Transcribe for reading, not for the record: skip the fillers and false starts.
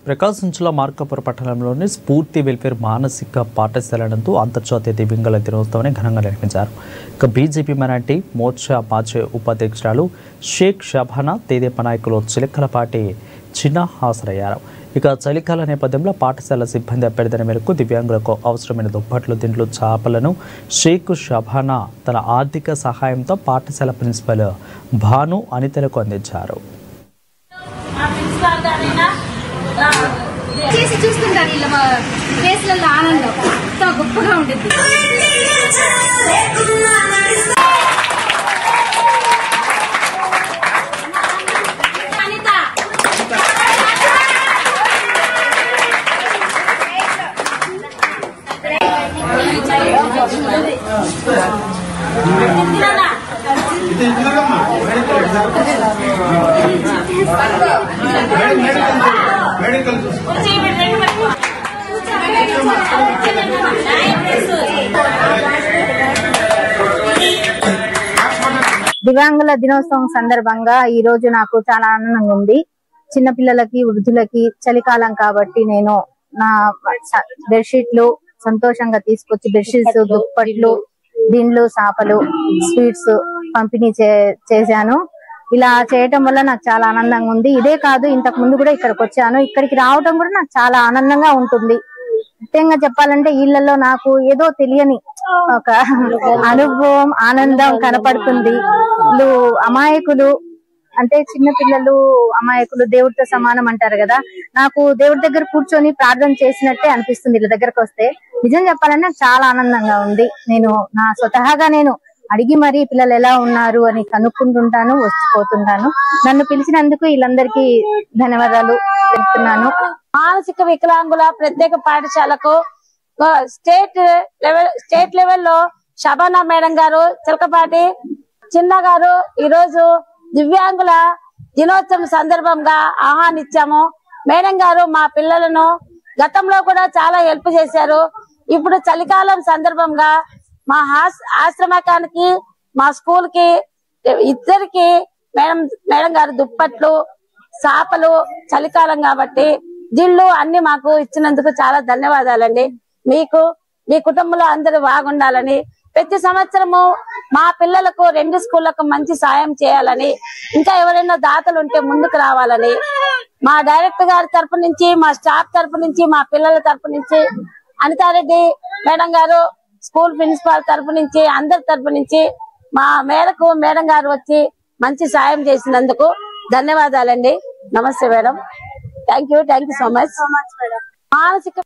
ప్రకాశం జిల్లా మార్కాపురం పట్టణంలోని స్ఫూర్తి వెల్ఫేర్ మానసిక పాఠశాలనందు అంతర్జాతీయ దివ్యాంగుల దినోత్సవాన్ని ఘనంగా నిర్వహించారు. ఇక బీజేపీ మైనార్టీ మోర్చా మాజీ ఉపాధ్యక్షురాలు షేక్ షబానా తెదేపా నాయకులు చిలకలపాటి చిన్న హాజరయ్యారు. ఇక చలికాల నేపథ్యంలో పాఠశాల సిబ్బంది అభ్యర్థన మేరకు దివ్యాంగులకు అవసరమైన దుప్పట్లు, దిండ్లు, చాపలను షేక్ షబానా తన ఆర్థిక సహాయంతో పాఠశాల ప్రిన్సిపల్ భాను అనితలకు అందించారు. చూస్తుంటారు వీళ్ళ ఫేస్లలో ఆనందం ఎంతో గొప్పగా ఉంటుంది. దివ్యాంగుల దినోత్సవం సందర్భంగా ఈ రోజు నాకు చాలా ఆనందంగా ఉంది. చిన్నపిల్లలకి, వృద్ధులకి చలికాలం కాబట్టి నేను నా బెడ్షీట్లు సంతోషంగా తీసుకొచ్చి బెడ్షీట్స్, దుప్పట్లు, దిండ్లు, చాపలు, స్వీట్స్ పంపిణీ చేశాను. ఇలా చేయటం వల్ల నాకు చాలా ఆనందంగా ఉంది. ఇదే కాదు, ఇంతకు ముందు కూడా ఇక్కడికి వచ్చాను. ఇక్కడికి రావటం కూడా నాకు చాలా ఆనందంగా ఉంటుంది. ముఖ్యంగా చెప్పాలంటే ఇళ్లలో నాకు ఏదో తెలియని ఒక అనుభవం, ఆనందం కనపడుతుంది. వీళ్ళు అమాయకులు, అంటే చిన్న పిల్లలు అమాయకులు, దేవుడితో సమానం అంటారు కదా. నాకు దేవుడి దగ్గర కూర్చొని ప్రార్థన చేసినట్టే అనిపిస్తుంది వీళ్ళ దగ్గరకు వస్తే. నిజం చెప్పాలంటే నాకు చాలా ఆనందంగా ఉంది. నేను నా స్వతహాగా నేను అడిగి మరీ పిల్లలు ఎలా ఉన్నారు అని కనుక్కుంటుంటాను, వచ్చిపోతుంటాను. నన్ను పిలిచినందుకు వీళ్ళందరికీ ధన్యవాదాలు తెలుపుతున్నాను. మానసిక వికలాంగుల ప్రత్యేక పాఠశాలకు స్టేట్ లెవెల్లో షబానా మేడం గారు, చిలకపాటి చిన్న గారు ఈరోజు దివ్యాంగుల దినోత్సవం సందర్భంగా ఆహ్వానించాము. మేడం గారు మా పిల్లలను గతంలో కూడా చాలా హెల్ప్ చేశారు. ఇప్పుడు చలికాలం సందర్భంగా మా ఆశ్రమకానికి, మా స్కూల్ కి ఇద్దరికి మేడం గారు దుప్పట్లు, చాపలు, చలికాలం కాబట్టి దిళ్ళు అన్ని మాకు ఇచ్చినందుకు చాలా ధన్యవాదాలండి. మీకు, మీ కుటుంబంలో అందరూ బాగుండాలని, ప్రతి సంవత్సరము మా పిల్లలకు 2 స్కూళ్లకు మంచి సాయం చేయాలని, ఇంకా ఎవరైనా దాతలు ఉంటే ముందుకు రావాలని మా డైరెక్టర్ గారి తరపు నుంచి, మా స్టాఫ్ తరపు నుంచి, మా పిల్లల తరపు నుంచి, అనితారెడ్డి మేడం గారు స్కూల్ ప్రిన్సిపాల్ తరపు నుంచి, అందరి తరపు నుంచి మా మేరకు మేడం గారు వచ్చి మంచి సాయం చేసినందుకు ధన్యవాదాలండి. నమస్తే madam. Thank you so much. మానసిక